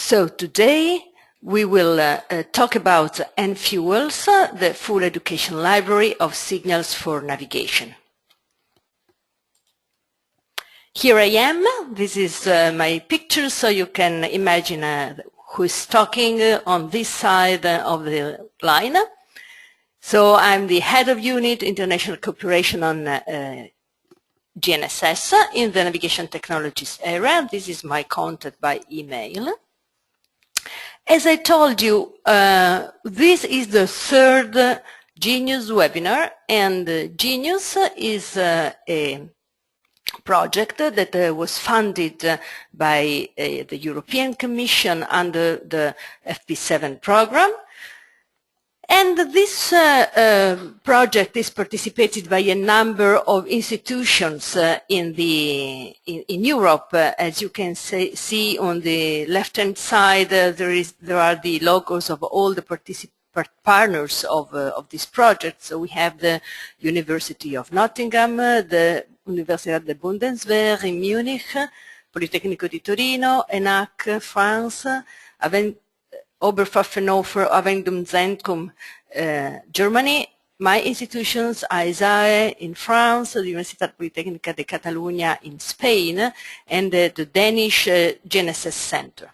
So today we will talk about NFuels, the full education library of signals for navigation. Here I am. This is my picture, so you can imagine who is talking on this side of the line. So I'm the head of unit International Cooperation on GNSS in the navigation technologies area. This is my contact by email. As I told you, this is the third GENIUS webinar, and GENIUS is a project that was funded by the European Commission under the FP7 program. And this project is participated by a number of institutions in Europe. As you can see on the left-hand side, there are the logos of all the partners of this project. So we have the University of Nottingham, the Universidad de Bundeswehr in Munich, Politecnico di Torino, ENAC France, Oberpfaffenhofer Abendumzentrum, Germany, my institutions, ISAE in France, the Universitat Politecnica de Catalunya in Spain, and the Danish GNSS Center.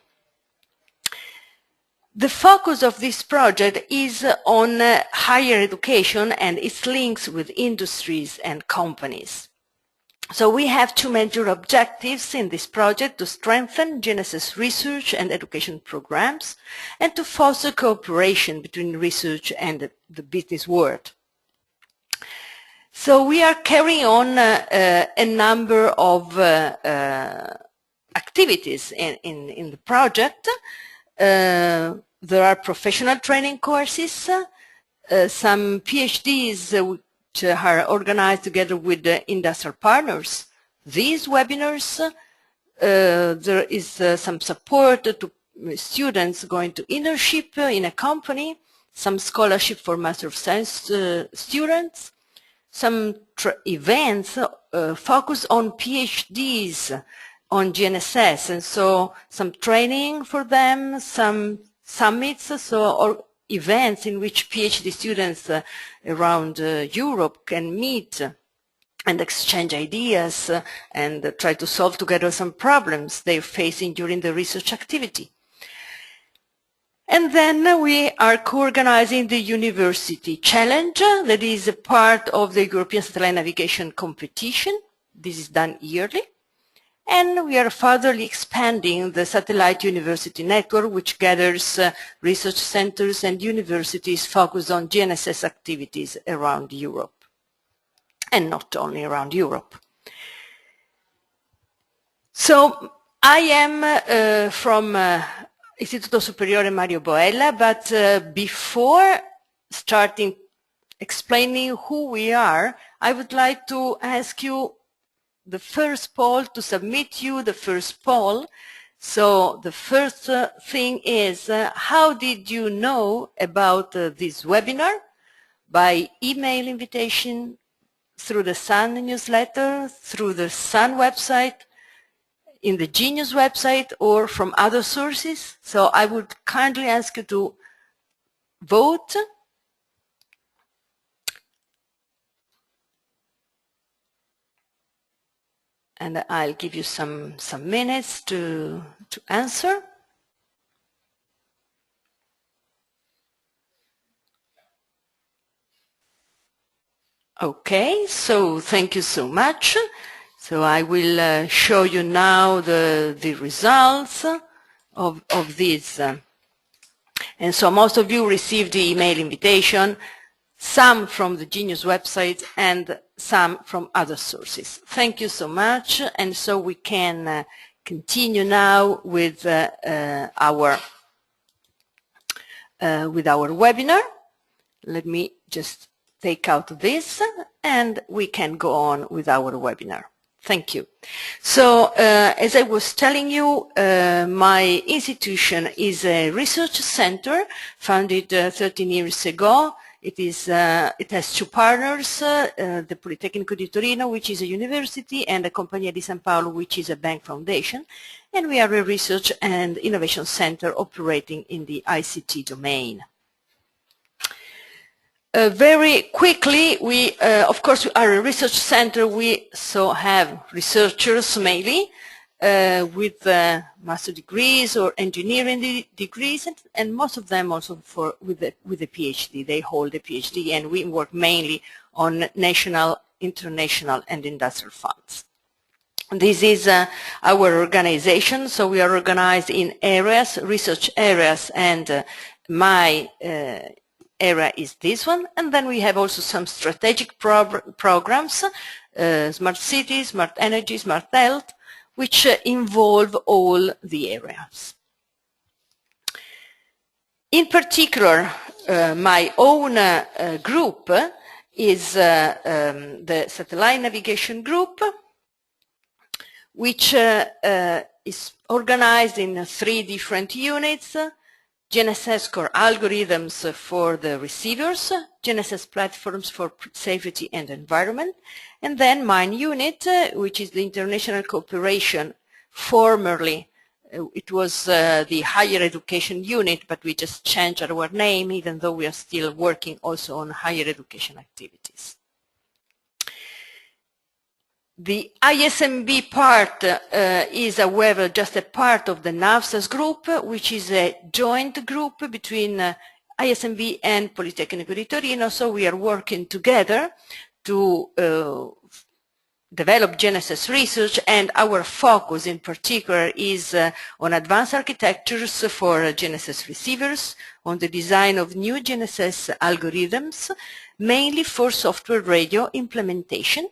The focus of this project is on higher education and its links with industries and companies. So we have two major objectives in this project: to strengthen GNSS research and education programs, and to foster cooperation between research and the business world. So we are carrying on a number of activities in the project. There are professional training courses, some PhDs which are organized together with the industrial partners. These webinars, there is some support to students going to internship in a company, some scholarship for Master of Science students, some events focus on PhDs on GNSS, and so some training for them, some summits, or events in which PhD students around Europe can meet and exchange ideas and try to solve together some problems they're facing during the research activity. And then we are co-organizing the University Challenge, that is a part of the European Satellite Navigation Competition. This is done yearly. And we are furtherly expanding the Satellite University Network, which gathers research centers and universities focused on GNSS activities around Europe, and not only around Europe. So I am from Istituto Superiore Mario Boella, but before starting explaining who we are, I would like to ask you the first poll, to submit you the first poll. So the first thing is, how did you know about this webinar? By email invitation, through the Sun newsletter, through the Sun website, in the GENIUS website, or from other sources? So I would kindly ask you to vote. And I'll give you some minutes to answer. Okay, so thank you so much. So I will show you now the results of this. And so most of you received the email invitation, some from the GENIUS website and some from other sources. Thank you so much. And so we can continue now with our webinar. Let me just take out this and we can go on with our webinar. Thank you. So as I was telling you, my institution is a research center founded 13 years ago It has two partners, the Politecnico di Torino, which is a university, and the Compagnia di San Paolo, which is a bank foundation. And we are a research and innovation center operating in the ICT domain. Very quickly, we, of course, we are a research center. We so have researchers mainly with master degrees or engineering degrees, and most of them also with a PhD. They hold a PhD, and we work mainly on national, international, and industrial funds. This is our organization. So we are organized in areas, research areas, and my area is this one. And then we have also some strategic programs, smart cities, smart energy, smart health, which involve all the areas. In particular, my own group is the satellite navigation group, which is organized in 3 different units: GNSS core algorithms for the receivers, GNSS platforms for safety and environment, and then mine unit, which is the international cooperation. Formerly, it was the higher education unit, but we just changed our name, even though we are still working also on higher education activities. The ISMB part is, however, just a part of the NavSAS group, which is a joint group between ISMB and Politecnico di Torino. So we are working together to develop GNSS research, and our focus in particular is on advanced architectures for GNSS receivers, on the design of new GNSS algorithms, mainly for software radio implementation.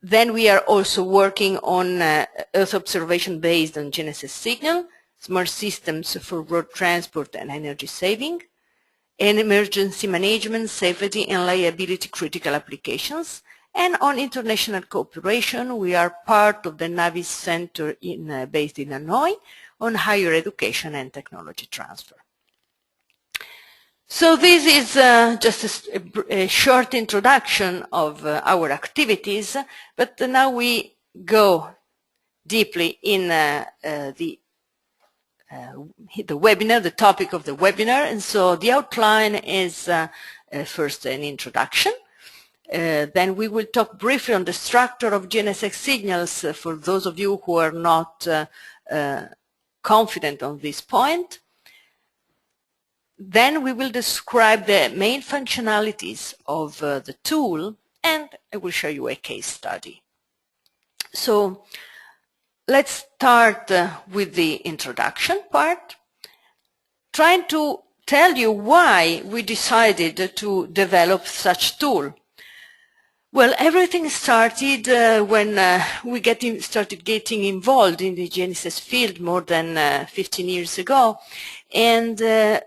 Then we are also working on Earth observation based on GNSS signal, smart systems for road transport and energy saving, and emergency management, safety and liability critical applications. And on international cooperation, we are part of the NavSAS Center based in Hanoi on higher education and technology transfer. So this is just a short introduction of our activities, but now we go deeply in the webinar, the topic of the webinar. And so the outline is first an introduction. Then we will talk briefly on the structure of GNSS signals for those of you who are not confident on this point. Then we will describe the main functionalities of the tool, and I will show you a case study. So let's start with the introduction part, trying to tell you why we decided to develop such tool. Well, everything started when we started getting involved in the GNSS field more than 15 years ago, and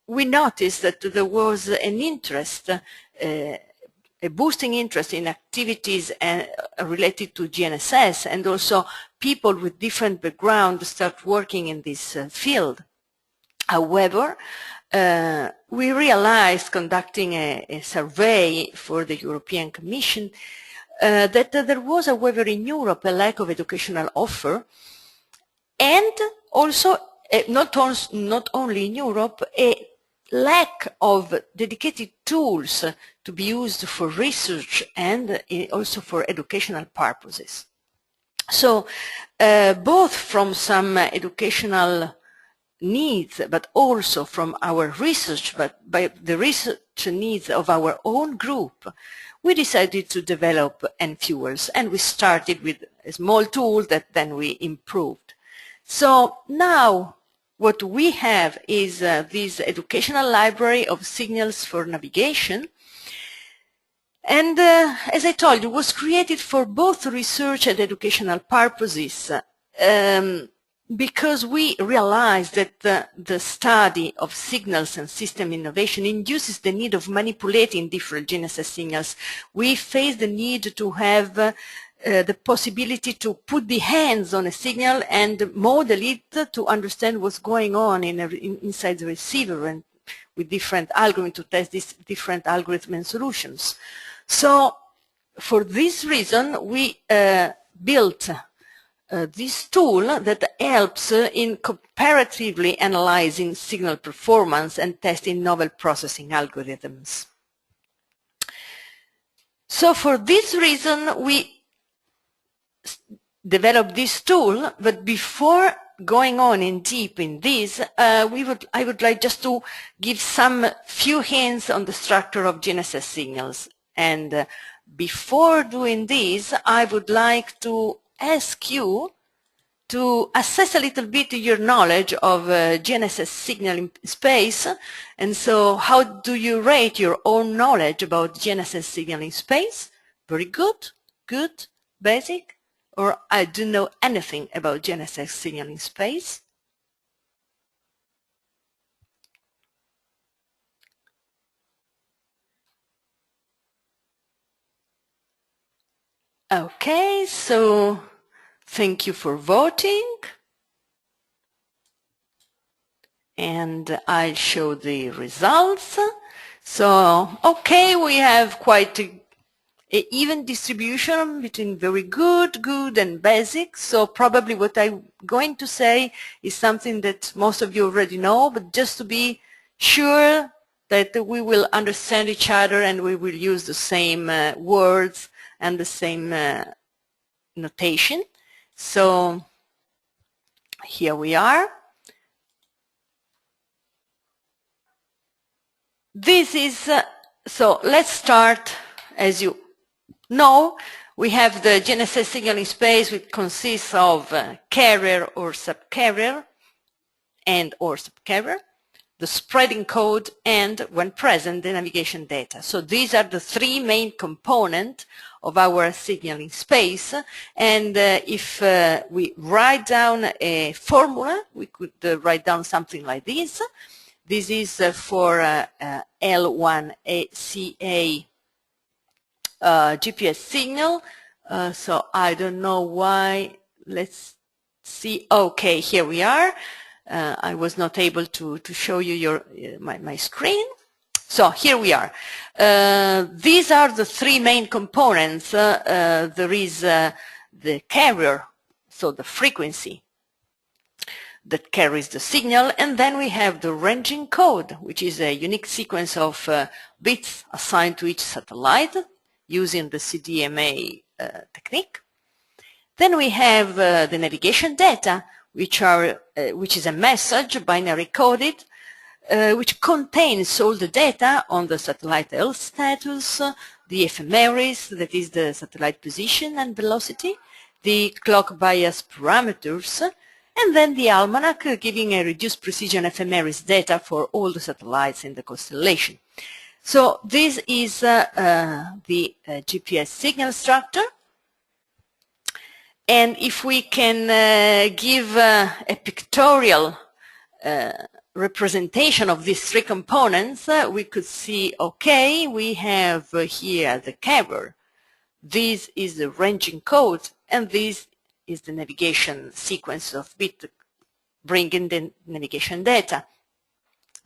we noticed that there was an interest, a boosting interest in activities related to GNSS, and also people with different backgrounds start working in this field. However, we realized, conducting a survey for the European Commission, that there was, however, in Europe a lack of educational offer, and also, not only in Europe, a lack of dedicated tools to be used for research and also for educational purposes. So both from some educational needs, but also from our research, but by the research needs of our own group, we decided to develop NFuels, and we started with a small tool that then we improved. So now what we have is this educational library of signals for navigation. And as I told you, it was created for both research and educational purposes because we realized that the study of signals and system innovation induces the need of manipulating different GNSS signals. We face the need to have the possibility to put the hands on a signal and model it to understand what's going on inside the receiver, and with different algorithms to test these different algorithms and solutions. So for this reason, we built this tool that helps in comparatively analyzing signal performance and testing novel processing algorithms. So for this reason, we developed this tool, but before going on in deep in this, I would like just to give some few hints on the structure of GNSS signals. And before doing this, I would like to ask you to assess a little bit your knowledge of GNSS signal in space. And so how do you rate your own knowledge about GNSS signal in space? Very good, good, basic, or I don't know anything about GNSS signal in space? Okay, so thank you for voting. And I'll show the results. So, okay, we have quite an even distribution between very good, good, and basic. So probably what I'm going to say is something that most of you already know, but just to be sure that we will understand each other and we will use the same words and the same notation. So here we are. This is, so let's start. As you know, we have the GNSS signal in space, which consists of carrier or subcarrier and or subcarrier, the spreading code, and when present, the navigation data. So these are the three main components of our signal in space. And if we write down a formula, we could write down something like this. This is for L1CA GPS signal. So I don't know why. Let's see. Okay, here we are. I was not able to show you my screen. So here we are. These are the three main components. There is the carrier, so the frequency that carries the signal, and then we have the ranging code, which is a unique sequence of bits assigned to each satellite using the CDMA technique. Then we have the navigation data, which is a message binary coded, which contains all the data on the satellite health status, the ephemeris, that is the satellite position and velocity, the clock bias parameters, and then the almanac, giving a reduced precision ephemeris data for all the satellites in the constellation. So this is the GPS signal structure. And if we can give a pictorial representation of these three components, we could see, okay, we have here the carrier. This is the ranging code, and this is the navigation sequence of bit bringing the navigation data.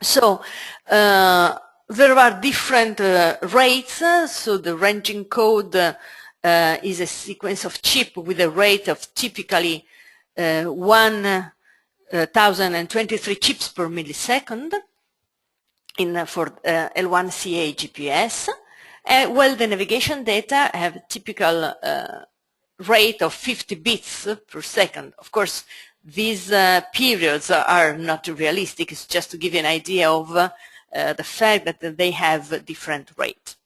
So there are different rates. So the ranging code is a sequence of chip with a rate of typically 1023 chips per millisecond for L1CA GPS, while the navigation data have a typical rate of 50 bits per second. Of course, these periods are not realistic. It's just to give you an idea of the fact that they have different rates.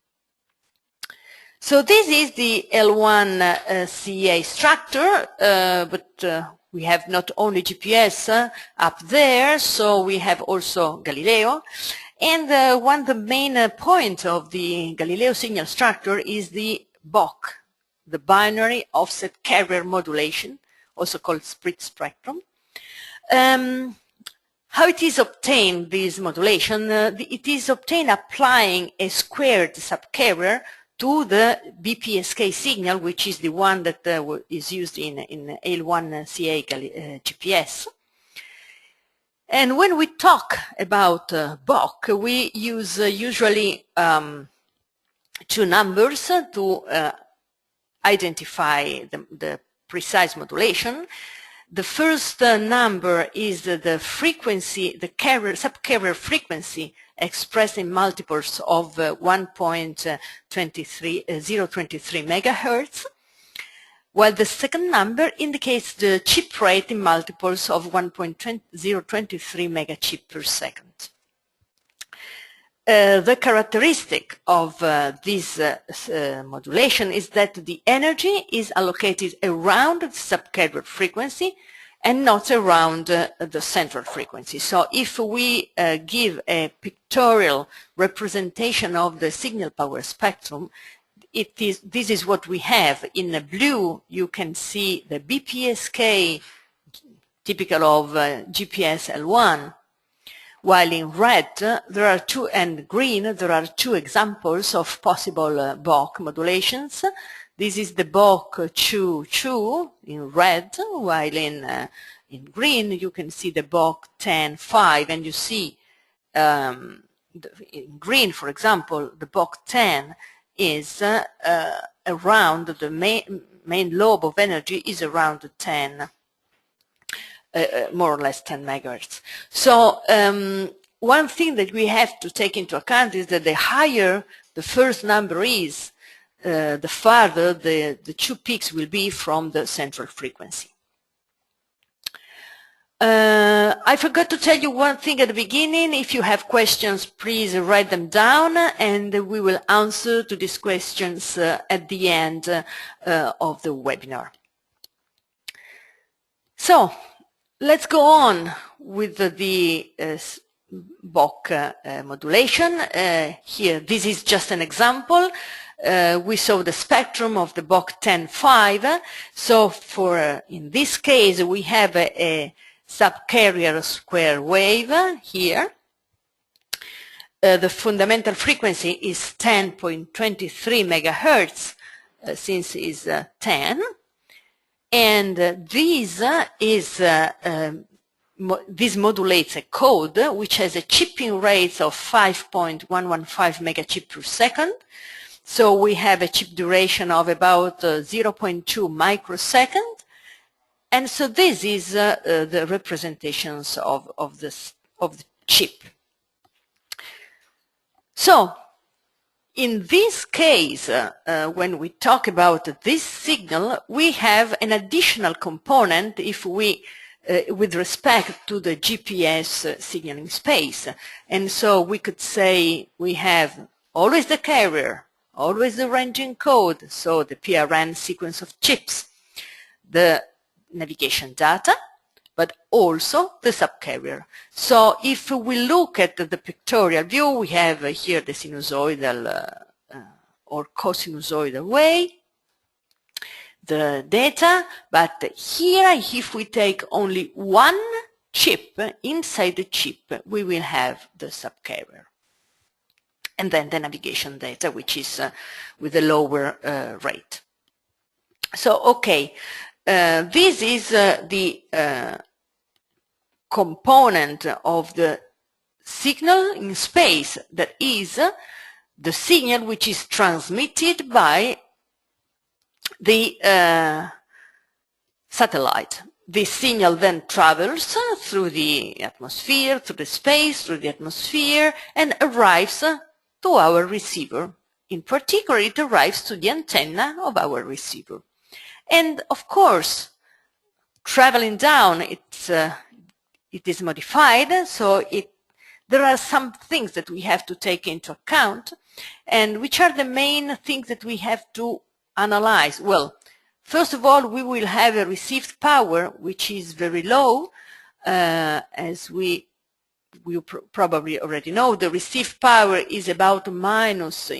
So this is the L1CA structure, but we have not only GPS up there, so we have also Galileo. And one of the main points of the Galileo signal structure is the BOC, the binary offset carrier modulation, also called split spectrum. How it is obtained, this modulation? It is obtained applying a squared subcarrier to the BPSK signal, which is the one that is used in L1CA GPS. And when we talk about BOC, we use usually two numbers to identify the precise modulation. The first number is the frequency, the subcarrier frequency expressed in multiples of 1.023 megahertz, while the second number indicates the chip rate in multiples of 1.023 megachip per second. The characteristic of this modulation is that the energy is allocated around the subcarrier frequency and not around the central frequency. So if we give a pictorial representation of the signal power spectrum, this is what we have. In the blue, you can see the BPSK, typical of GPS L1, while in red there are two, and green there are two examples of possible BOC modulations. This is the BOC 2 in red, while in green you can see the BOC 10-5, and you see in green, for example, the BOC 10 is around the main lobe of energy is around 10. More or less 10 megahertz. So one thing that we have to take into account is that the higher the first number is, the farther the two peaks will be from the central frequency. I forgot to tell you one thing at the beginning. If you have questions, please write them down, and we will answer to these questions at the end of the webinar. So, let's go on with the BOC modulation. Here, this is just an example. We saw the spectrum of the BOC 10-5. So in this case, we have a subcarrier square wave here. The fundamental frequency is 10.23 megahertz, since it's 10. And this modulates a code which has a chipping rate of 5.115 megachip per second. So we have a chip duration of about 0.2 microsecond. And so this is the representations of the chip. So in this case, when we talk about this signal, we have an additional component if we, with respect to the GPS signaling space. And so we could say we have always the carrier, always the ranging code, so the PRN sequence of chips, the navigation data, but also the subcarrier. So if we look at the pictorial view, we have here the sinusoidal or cosinusoidal way, the data, but here if we take only one chip, inside the chip we will have the subcarrier. And then the navigation data, which is with a lower rate. So, okay, this is the component of the signal in space, that is the signal which is transmitted by the satellite. This signal then travels through the atmosphere, through the space, through the atmosphere, and arrives to our receiver. In particular, it arrives to the antenna of our receiver. And of course, traveling down, it is modified, so there are some things that we have to take into account. And which are the main things that we have to analyze? Well, first of all, we will have a received power which is very low. As we probably already know, the received power is about minus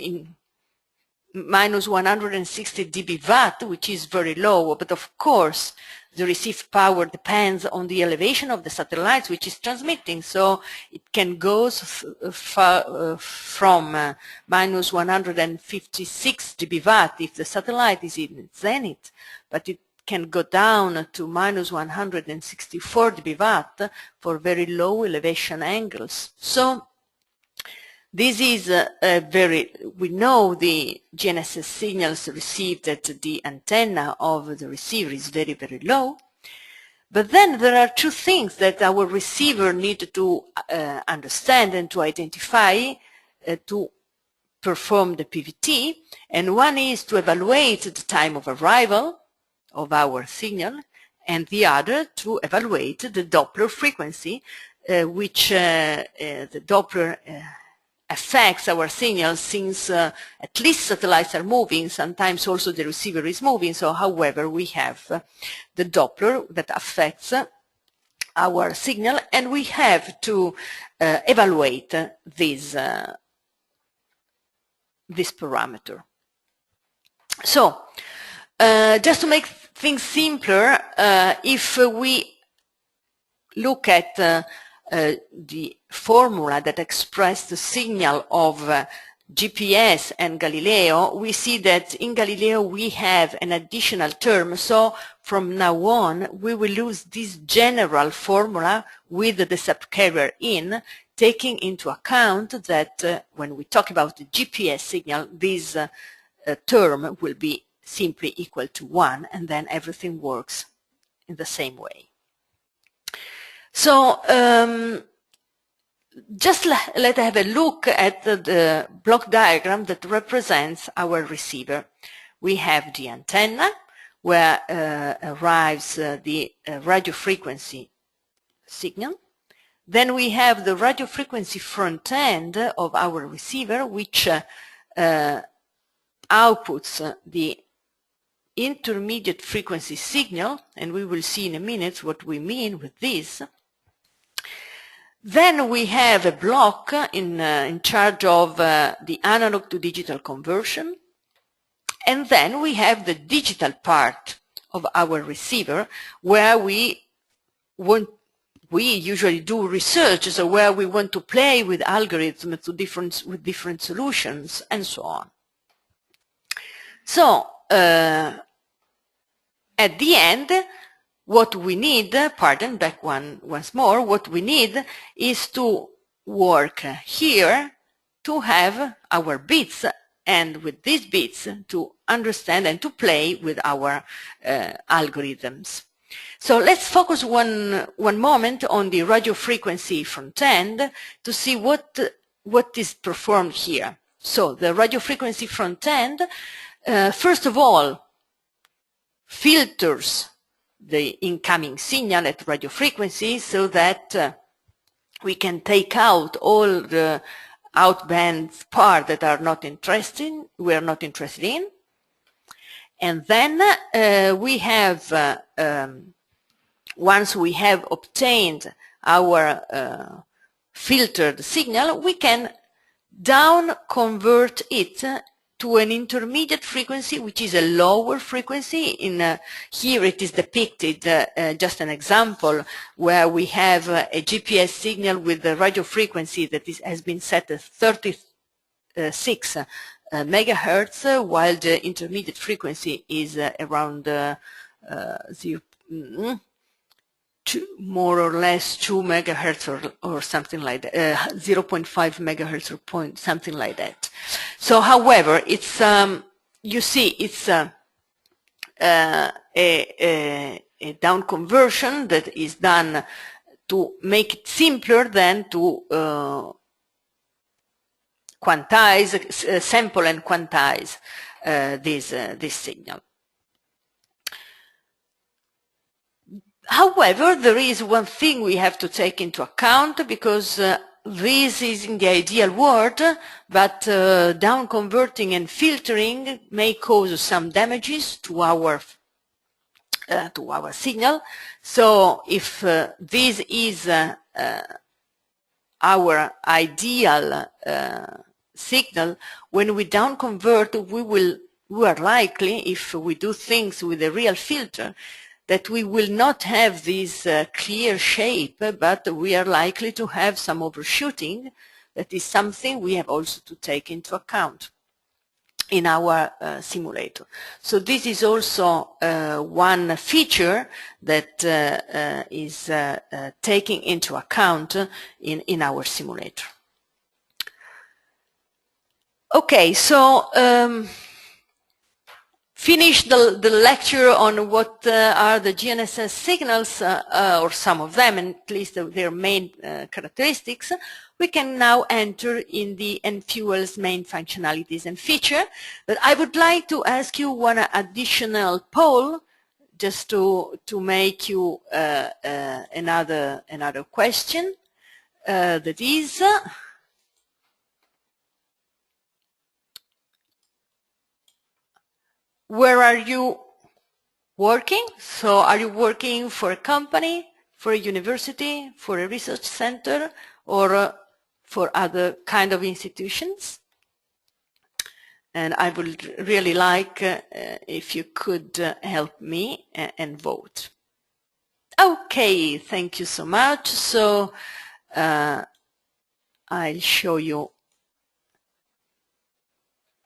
160 dB watt, which is very low. But of course, the received power depends on the elevation of the satellites which is transmitting. So it can go from minus 156 dB watt if the satellite is in zenith, but it can go down to minus 164 dBW for very low elevation angles. So this is we know the GNSS signals received at the antenna of the receiver is very, very low. But then there are two things that our receiver needs to understand and to identify to perform the PVT, and one is to evaluate the time of arrival of our signal, and the other to evaluate the Doppler frequency, which the Doppler affects our signal since at least satellites are moving, sometimes also the receiver is moving, so however we have the Doppler that affects our signal, and we have to evaluate this parameter. So just to make things simpler, if we look at the formula that expressed the signal of GPS and Galileo, we see that in Galileo we have an additional term, so from now on we will use this general formula with the subcarrier in, taking into account that when we talk about the GPS signal, this term will be simply equal to 1, and then everything works in the same way. So just let's have a look at the block diagram that represents our receiver. We have the antenna where arrives the radio frequency signal. Then we have the radio frequency front end of our receiver, which outputs the intermediate frequency signal, and we will see in a minute what we mean with this. Then we have a block in charge of the analog-to-digital conversion, and then we have the digital part of our receiver, where we usually do research, so where we want to play with algorithms with different solutions, and so on. So at the end, what we need, back once more, what we need is to work here to have our bits, and with these bits to understand and to play with our algorithms. So let's focus one moment on the radio frequency front end to see what is performed here. So the radio frequency front end, first of all, filters the incoming signal at radio frequency so that we can take out all the outband part that are not we are not interested in. And then we have, once we have obtained our filtered signal, we can down convert it to an intermediate frequency, which is a lower frequency. Here it is depicted, just an example, where we have a GPS signal with the radio frequency that has been set at 36 megahertz, while the intermediate frequency is around more or less 2 megahertz or something like that, 0.5 megahertz or something like that. So, however, it's you see, it's a down conversion that is done to make it simpler than to quantize, sample and quantize this signal. However, there is one thing we have to take into account, because this is in the ideal world, but down converting and filtering may cause some damages to our signal. So if this is our ideal signal, when we down convert, we are likely, if we do things with a real filter, that we will not have this clear shape, but we are likely to have some overshooting. That is something we have also to take into account. in our simulator. So this is also one feature that is taken into account in our simulator. Okay, so finish the lecture on what are the GNSS signals, or some of them, and at least their main characteristics. We can now enter in the NFuel's main functionalities and feature. But I would like to ask you one additional poll, just to make you another question. That is, where are you working? So are you working for a company, for a university, for a research center, or for other kind of institutions? And I would really like if you could help me and vote. Okay, thank you so much. So I'll show you.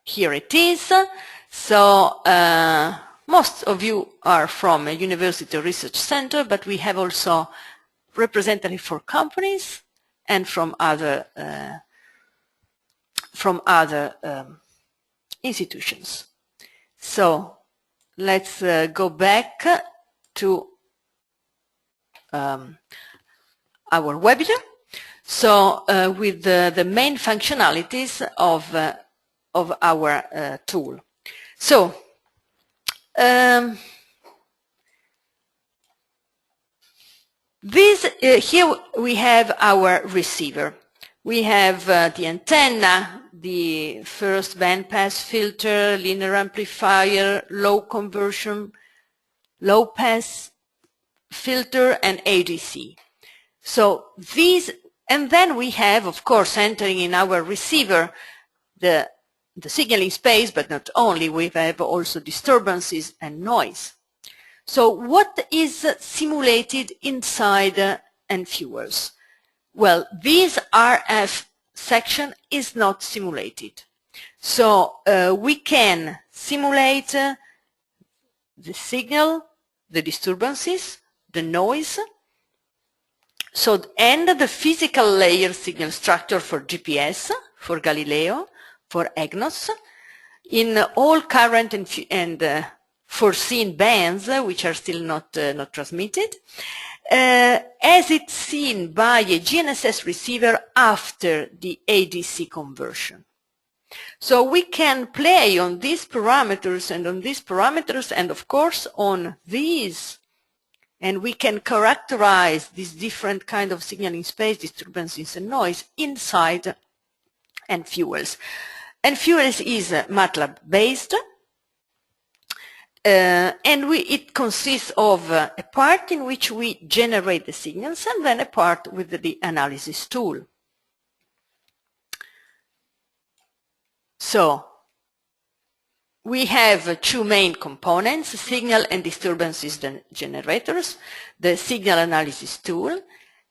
Here it is. So most of you are from a university or research center, but we have also representatives for companies and from other institutions. So let's go back to our webinar. So with the main functionalities of our tool. So here we have our receiver. We have the antenna, the first bandpass filter, linear amplifier, low conversion, low pass filter, and ADC. So these, and then we have, of course, entering in our receiver the signaling space, but not only, we have also disturbances and noise. So what is simulated inside NFuels? Well, this RF section is not simulated. So we can simulate the signal, the disturbances, the noise, so, and the physical layer signal structure for GPS, for Galileo, for EGNOS, in all current and foreseen bands, which are still not transmitted, as it's seen by a GNSS receiver after the ADC conversion. So we can play on these parameters and on these parameters, and of course on these, and we can characterize these different kind of signaling space, disturbances and noise inside NFuels. NFuels is MATLAB based, and it consists of a part in which we generate the signals and then a part with the analysis tool. So we have two main components, signal and disturbances generators, the signal analysis tool,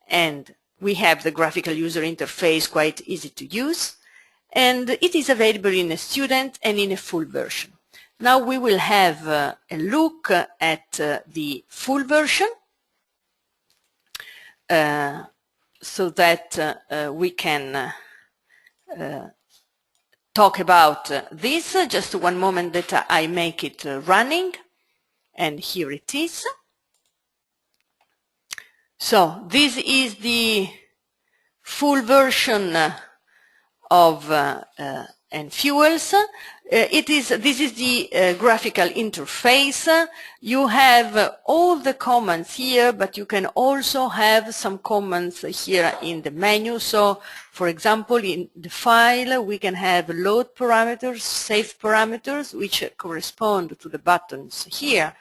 and we have the graphical user interface, quite easy to use, and it is available in a student and in a full version. Now we will have a look at the full version so that we can talk about this. Just one moment that I make it running, and here it is. So this is the full version of NFuels. This is the graphical interface. You have all the commands here, but you can also have some commands here in the menu. So, for example, in the file, we can have load parameters, save parameters, which correspond to the buttons here,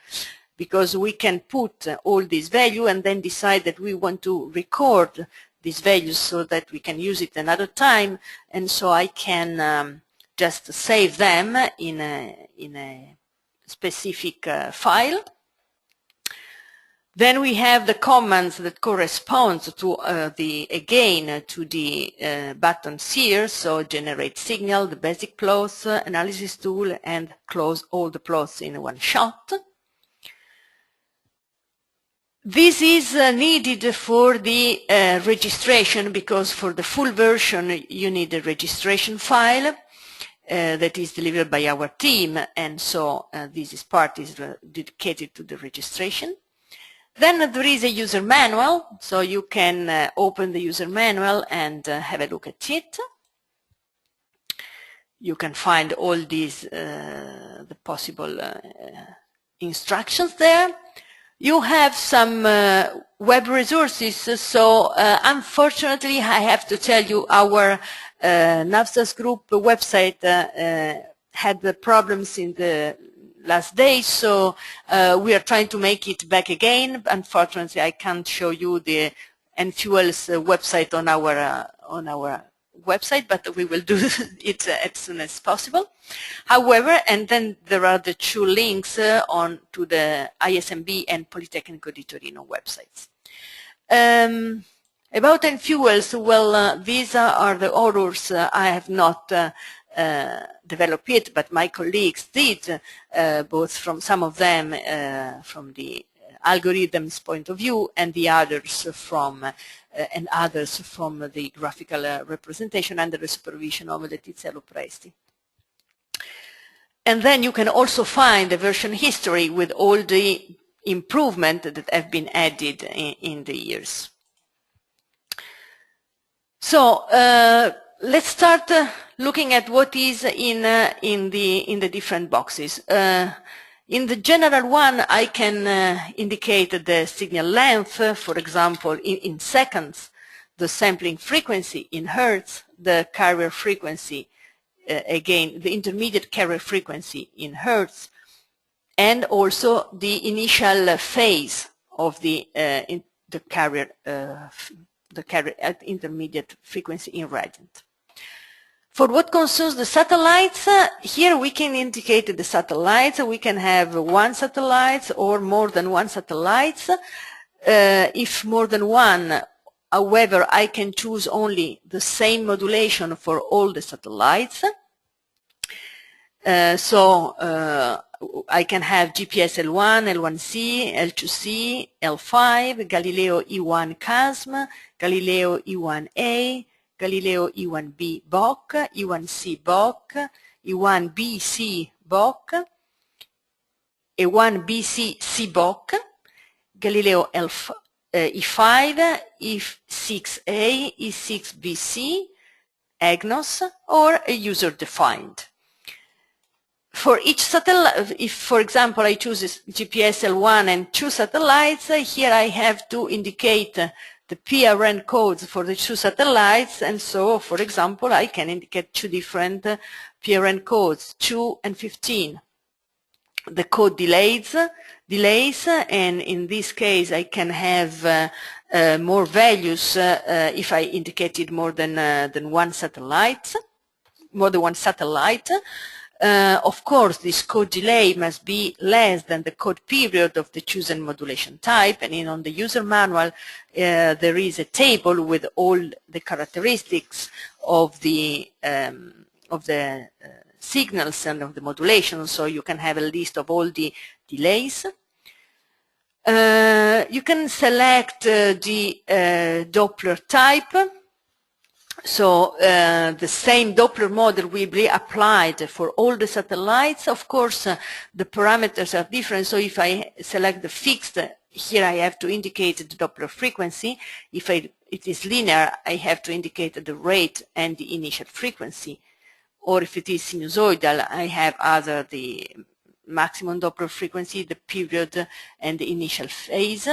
because we can put all these values and then decide that we want to record these values so that we can use it another time, and so I can just save them in a specific file. Then we have the commands that correspond to the buttons here, so generate signal, the basic plots, analysis tool, and close all the plots in one shot. This is needed for the registration, because for the full version you need a registration file that is delivered by our team, and so this part is dedicated to the registration. Then there is a user manual, so you can open the user manual and have a look at it. You can find all these the possible instructions there. You have some web resources, so unfortunately I have to tell you our NavSAS group website had the problems in the last days, so we are trying to make it back again. Unfortunately, I can't show you the NFuel's website on our website, but we will do it as soon as possible. However, and then there are the two links on to the ISMB and Politecnico di Torino websites. About NFuels, well, these are the authors. I have not develop it, but my colleagues did, both from some of them from the algorithms point of view, and the others from the graphical representation under the supervision of Letizia Lopresti. And then you can also find a version history with all the improvements that have been added in the years. So let's start looking at what is in the different boxes. In the general one, I can indicate the signal length, for example, in seconds, the sampling frequency in hertz, the carrier frequency, again, the intermediate carrier frequency in hertz, and also the initial phase of the carrier at intermediate frequency in radiant. For what concerns the satellites, here we can indicate the satellites. We can have one satellite or more than one satellites. If more than one, however, I can choose only the same modulation for all the satellites. I can have GPS L1, L1C, L2C, L5, Galileo E1 CASM, Galileo E1A, Galileo E1B BOC, E1C BOC, E1BC BOC, E1BC CBOC, Galileo E5, E6A, E6BC, EGNOS, or a user-defined. For each satellite, if for example I choose GPS L1 and two satellites, here I have to indicate the PRN codes for the two satellites, and so for example I can indicate two different PRN codes, 2 and 15. The code delays, and in this case I can have more values if I indicated more than one satellite, Of course, this code delay must be less than the code period of the chosen modulation type, and on the user manual there is a table with all the characteristics of the signals and of the modulation, so you can have a list of all the delays. You can select the Doppler type. So the same Doppler model will be applied for all the satellites. Of course, the parameters are different. So if I select the fixed, here I have to indicate the Doppler frequency. If it is linear, I have to indicate the rate and the initial frequency. Or if it is sinusoidal, I have either the maximum Doppler frequency, the period, and the initial phase.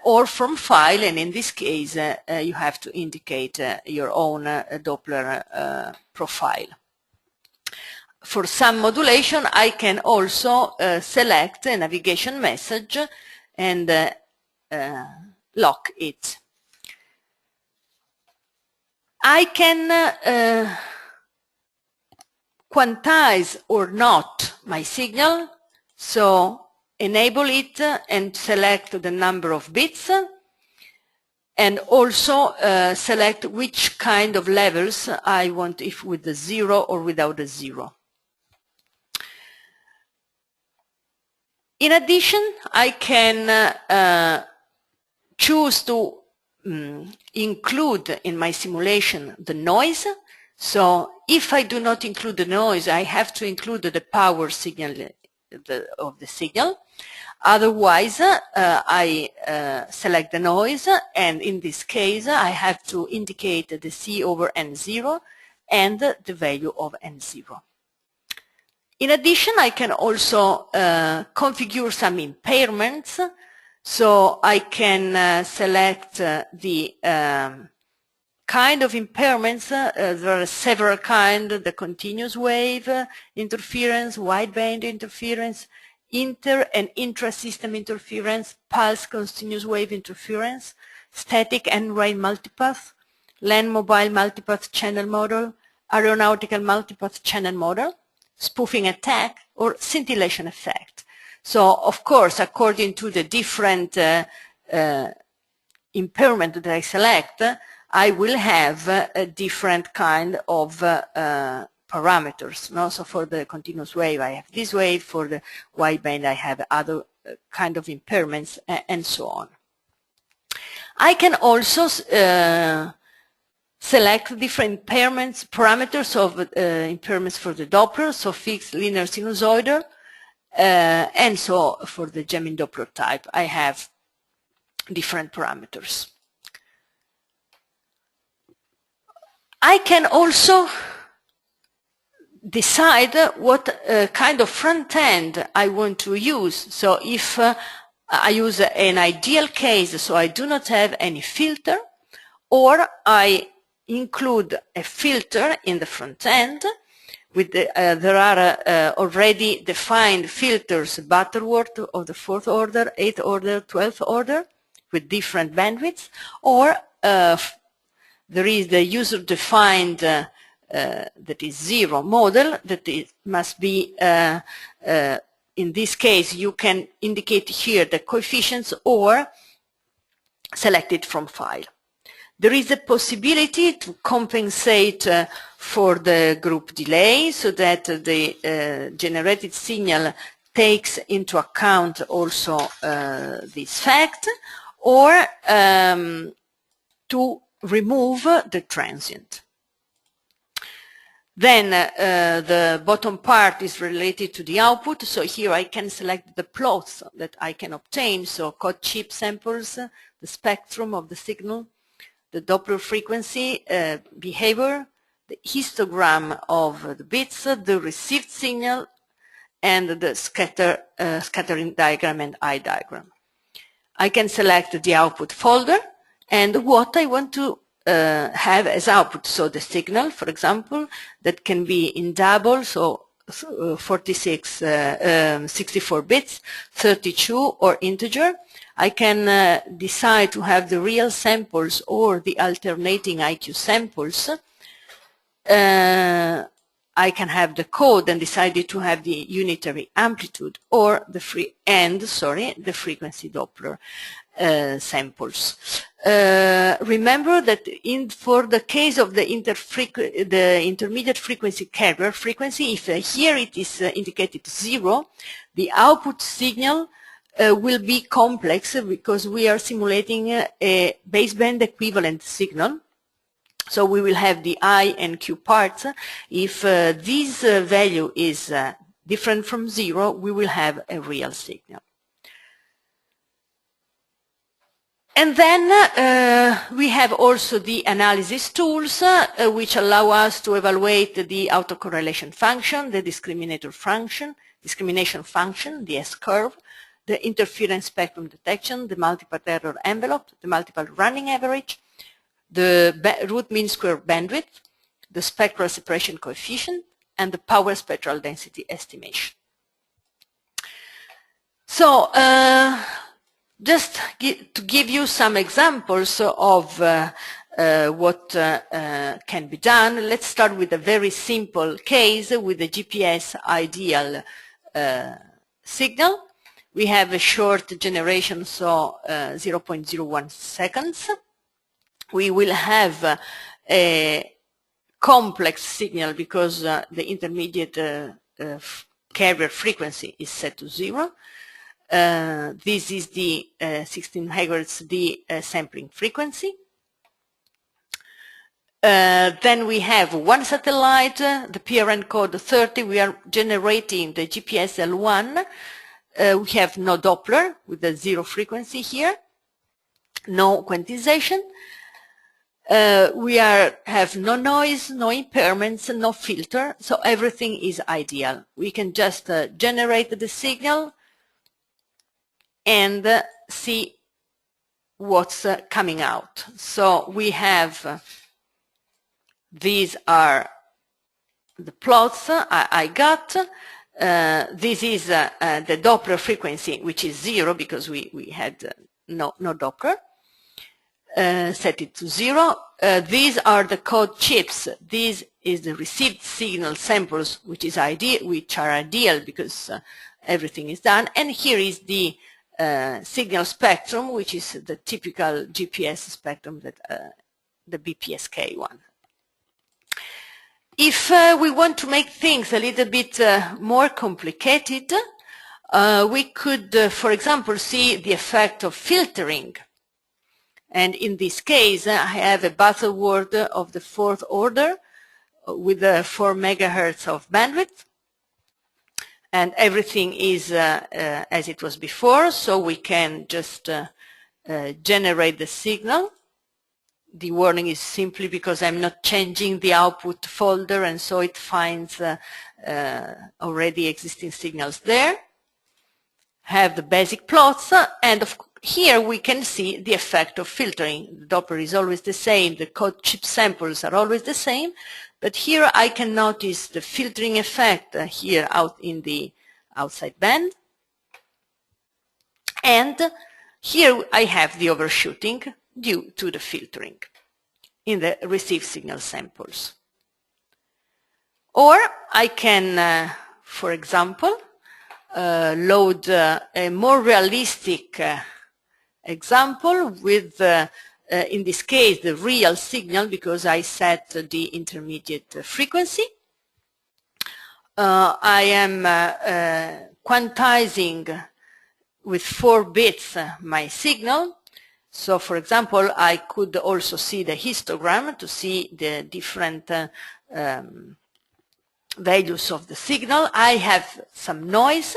Or from file, and in this case you have to indicate your own Doppler profile. For some modulation I can also select a navigation message and lock it. I can quantize or not my signal, so enable it and select the number of bits, and also select which kind of levels I want, if with the 0 or without a 0. In addition, I can choose to include in my simulation the noise. So if I do not include the noise, I have to include the power signal of the signal. Otherwise, I select the noise, and in this case, I have to indicate the C over N0 and the value of N0. In addition, I can also configure some impairments. So I can select the kind of impairments. There are several kinds: the continuous wave interference, wideband interference, inter and intra-system interference, pulse continuous wave interference, static end-range multipath, land mobile multipath channel model, aeronautical multipath channel model, spoofing attack, or scintillation effect. So, of course, according to the different impairment that I select, I will have a different kind of parameters. No? So for the continuous wave, I have this wave. For the wideband, I have other kind of impairments, and so on. I can also select different impairments, parameters of impairments for the Doppler, so fixed linear sinusoidal, and so for the Gemin Doppler type, I have different parameters. I can also decide what kind of front end I want to use. So if I use an ideal case, so I do not have any filter, or I include a filter in the front end. With there are already defined filters, Butterworth of the 4th order, 8th order, 12th order, with different bandwidths, or there is the user-defined that is 0 model that must be, in this case, you can indicate here the coefficients or select it from file. There is a possibility to compensate for the group delay so that the generated signal takes into account also this fact, or to remove the transient. Then the bottom part is related to the output. So here I can select the plots that I can obtain. So code chip samples, the spectrum of the signal, the Doppler frequency behavior, the histogram of the bits, the received signal, and the scattering diagram and eye diagram. I can select the output folder and what I want to have as output. So the signal, for example, that can be in double, so 64 bits, 32, or integer. I can decide to have the real samples or the alternating IQ samples. I can have the code and decide to have the unitary amplitude or the frequency Doppler samples. Remember that for the case of the intermediate frequency carrier frequency, if here it is indicated 0, the output signal will be complex because we are simulating a baseband equivalent signal. So we will have the I and Q parts. If this value is different from 0, we will have a real signal. And then we have also the analysis tools which allow us to evaluate the autocorrelation function, the discrimination function, the S-curve, the interference spectrum detection, the multipath error envelope, the multiple running average, the root mean square bandwidth, the spectral separation coefficient, and the power spectral density estimation. So just to give you some examples of what can be done, let's start with a very simple case with the GPS ideal signal. we have a short generation, so 0.01 seconds. We will have a complex signal because the intermediate carrier frequency is set to 0. This is the 16 megahertz, the sampling frequency. Then we have one satellite, the PRN code 30. We are generating the GPS L1. We have no Doppler with the 0 frequency here, no quantization. We have no noise, no impairments, no filter, so everything is ideal. We can just generate the signal and see what's coming out. So we have, these are the plots I got. This is the Doppler frequency, which is 0 because we had no Doppler. Set it to 0. These are the code chips. This is the received signal samples, which are ideal because everything is done. And here is the signal spectrum, which is the typical GPS spectrum, that the BPSK one. If we want to make things a little bit more complicated, we could, for example, see the effect of filtering. And in this case, I have a buffer word of the 4th order with 4 megahertz of bandwidth. And everything is as it was before, so we can just generate the signal. The warning is simply because I'm not changing the output folder, and so it finds already existing signals there. Have the basic plots, and here we can see the effect of filtering. The Doppler is always the same, the code chip samples are always the same, but here I can notice the filtering effect here out in the outside band. And here I have the overshooting due to the filtering in the received signal samples. Or I can, for example, load a more realistic example with, in this case, the real signal, because I set the intermediate frequency. I am quantizing with 4 bits my signal. So, for example, I could also see the histogram to see the different values of the signal. I have some noise.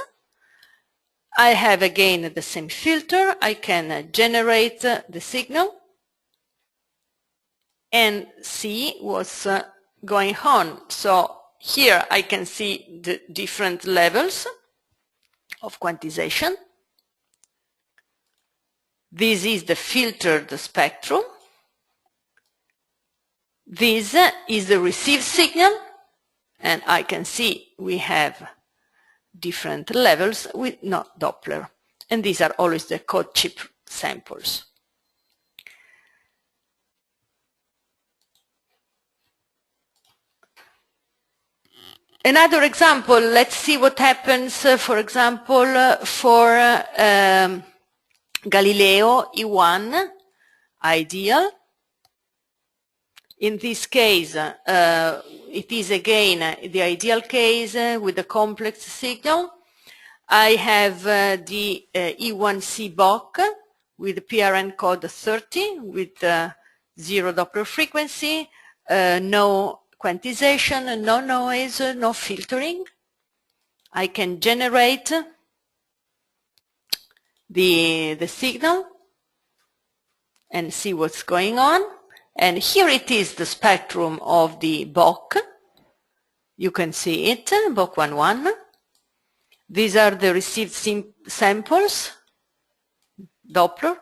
I have again the same filter. I can generate the signal and see what's going on. So here I can see the different levels of quantization. This is the filtered spectrum. This is the received signal, and I can see we have different levels with no Doppler. And these are always the code chip samples. Another example, let's see what happens, for example, for Galileo E1 ideal. In this case, it is again the ideal case with the complex signal. I have the E1C BOC with the PRN code 30 with 0 Doppler frequency, no quantization, no noise, no filtering. I can generate the signal and see what's going on. And here it is the spectrum of the BOC. You can see it, BOC 11. These are the received samples, Doppler,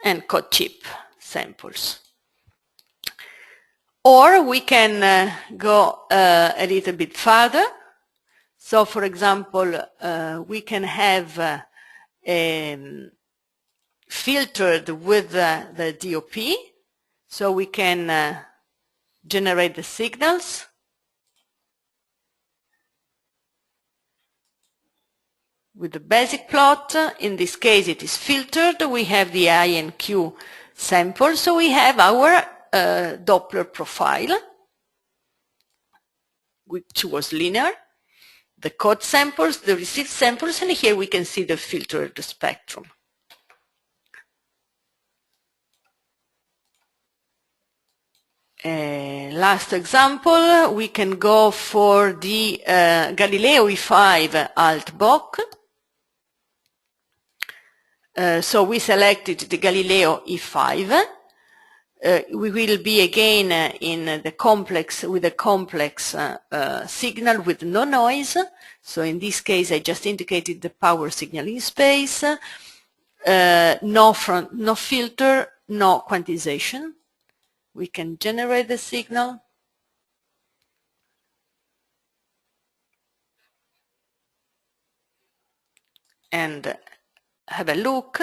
and code chip samples. Or we can go a little bit further. So, for example, we can have filtered with the DOP, so we can generate the signals. with the basic plot. In this case it is filtered. We have the I and Q sample, so we have our Doppler profile, which was linear, the code samples, the received samples, and here we can see the filtered spectrum. Last example, we can go for the Galileo E5 alt-Bock. So we selected the Galileo E5. We will be again in the complex, with a complex signal with no noise. So in this case I just indicated the power signal in space, no filter, no quantization. We can generate the signal. And have a look.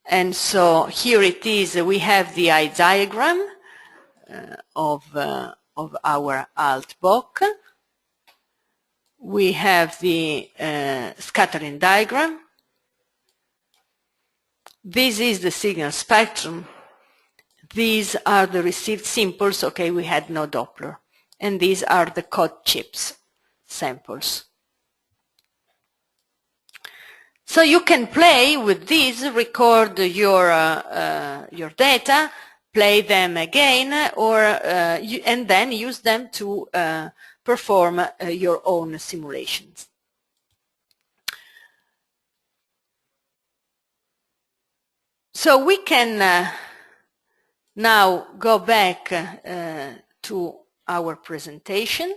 And so here it is. We have the eye diagram of our alt-Bock. We have the scattering diagram. This is the signal spectrum. These are the received samples. Okay, we had no Doppler. And these are the code chips samples. So you can play with these, record your data, play them again, or and then use them to perform your own simulations. So we can now go back to our presentation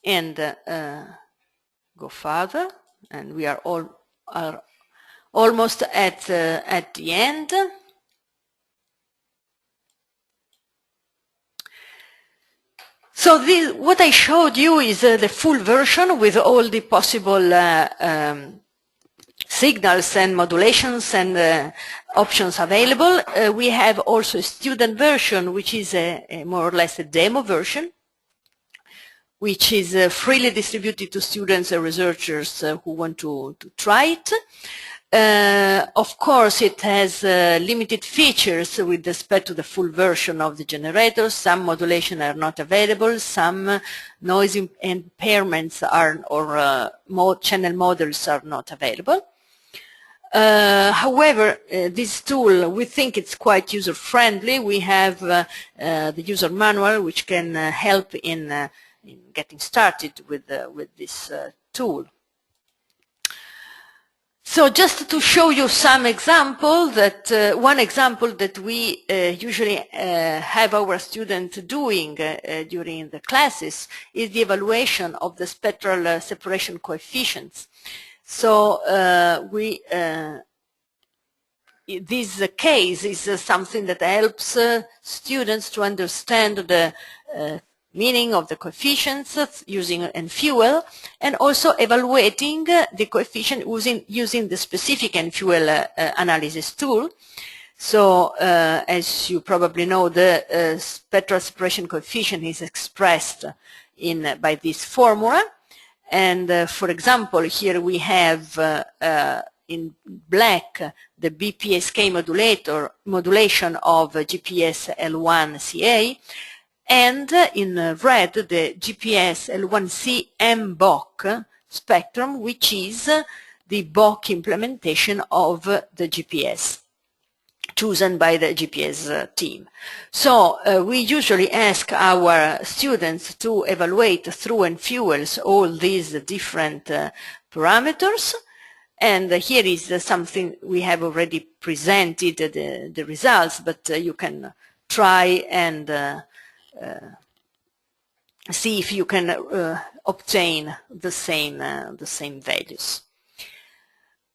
and go further, and we are almost at the end. So what I showed you is the full version with all the possible signals and modulations and options available. We have also a student version, which is more or less a demo version, which is freely distributed to students and researchers who want to try it. Of course, it has limited features with respect to the full version of the generator. Some modulation are not available, some noise impairments are, or channel models are not available. However, this tool, we think it's quite user-friendly. We have the user manual, which can help in getting started with this tool. So just to show you some example, that one example that we usually have our students doing during the classes is the evaluation of the spectral separation coefficients. So this case is something that helps students to understand the meaning of the coefficients using n-fuel, and also evaluating the coefficient using the specific n-fuel analysis tool. So as you probably know, the spectral separation coefficient is expressed by this formula. And for example, here we have in black the BPSK modulation of GPS L1CA, and in red the GPS L1C M-Bock spectrum, which is the Bock implementation of the GPS chosen by the GPS team. So we usually ask our students to evaluate through n-fuels all these different parameters, and here is something we have already presented the results, but you can try and see if you can obtain the same values.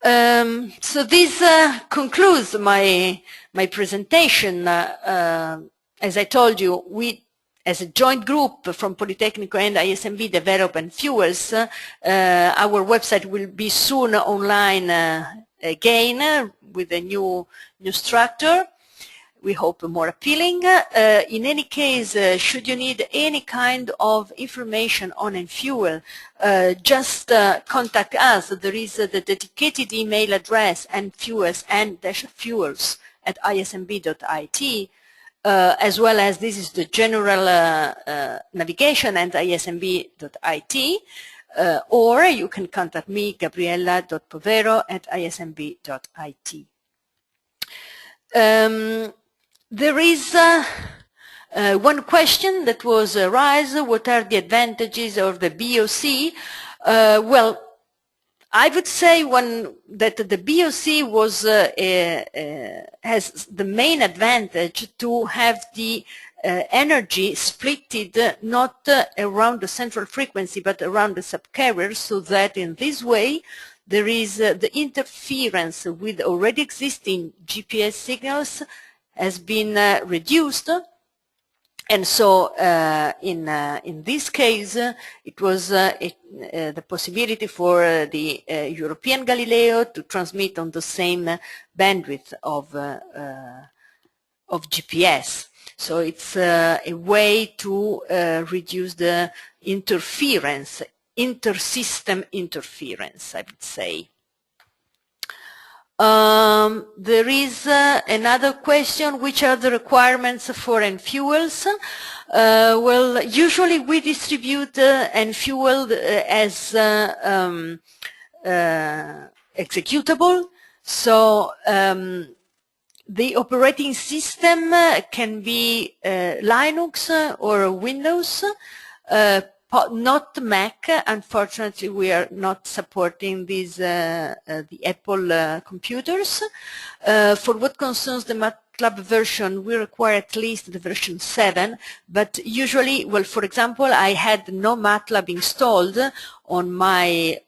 So this concludes my presentation. As I told you, we, as a joint group from Politecnico and ISMB, develop n-fuels. Our website will be soon online again with a new structure. we hope more appealing. In any case, should you need any kind of information on Enfuel, just contact us. There is the dedicated email address, enfuels@ismb.it, as well as this is the general navigation at ismb.it, or you can contact me, gabriella.povero@ismb.it. There is one question that was raised: what are the advantages of the BOC? Well, I would say that the BOC was has the main advantage to have the energy splitted not around the central frequency but around the subcarrier, so that in this way there is the interference with already existing GPS signals has been reduced. And so in this case it was the possibility for the European Galileo to transmit on the same bandwidth of GPS. So it's a way to reduce the interference, inter-system interference, I would say. There is another question: which are the requirements for Enfuels? Well, usually we distribute Enfuel as executable, so the operating system can be Linux or Windows, not Mac. Unfortunately, we are not supporting these the Apple computers. For what concerns the MATLAB version, we require at least the version 7, but usually, well, for example, I had no MATLAB installed on my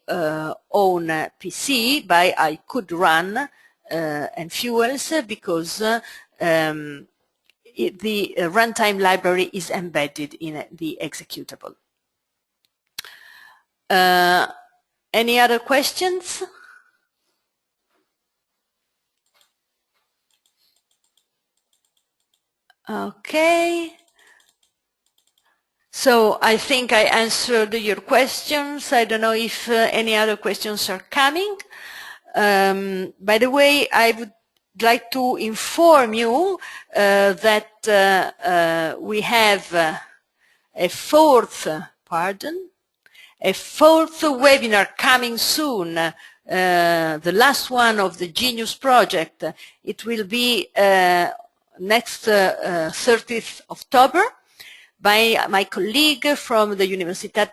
own PC, but I could run Enfuels because the runtime library is embedded in the executable. Any other questions? Okay. So I think I answered your questions. I don't know if any other questions are coming. By the way, I would like to inform you that we have a fourth webinar coming soon, the last one of the Genius project. It will be next 30th October by my colleague from the Universitat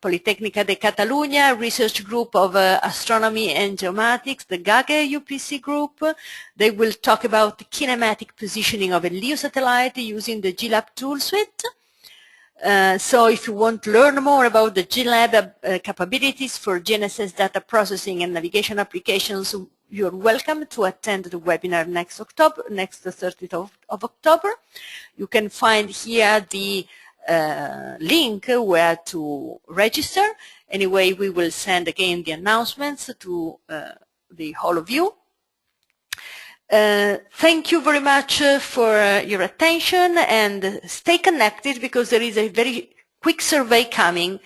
Politecnica de Catalunya research group of astronomy and geomatics, the GAGE UPC group. They will talk about the kinematic positioning of a LEO satellite using the GLAB tool suite. So if you want to learn more about the GLAB capabilities for GNSS data processing and navigation applications, you're welcome to attend the webinar next 30th of October. You can find here the link where to register. Anyway, we will send again the announcements to the whole of you. Thank you very much for your attention, and stay connected because there is a very quick survey coming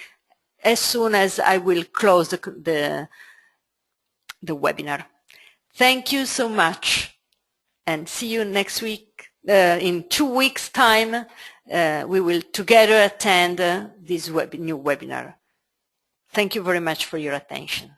as soon as I will close the webinar. Thank you so much, and see you next week. In 2 weeks' time, we will together attend this new webinar. Thank you very much for your attention.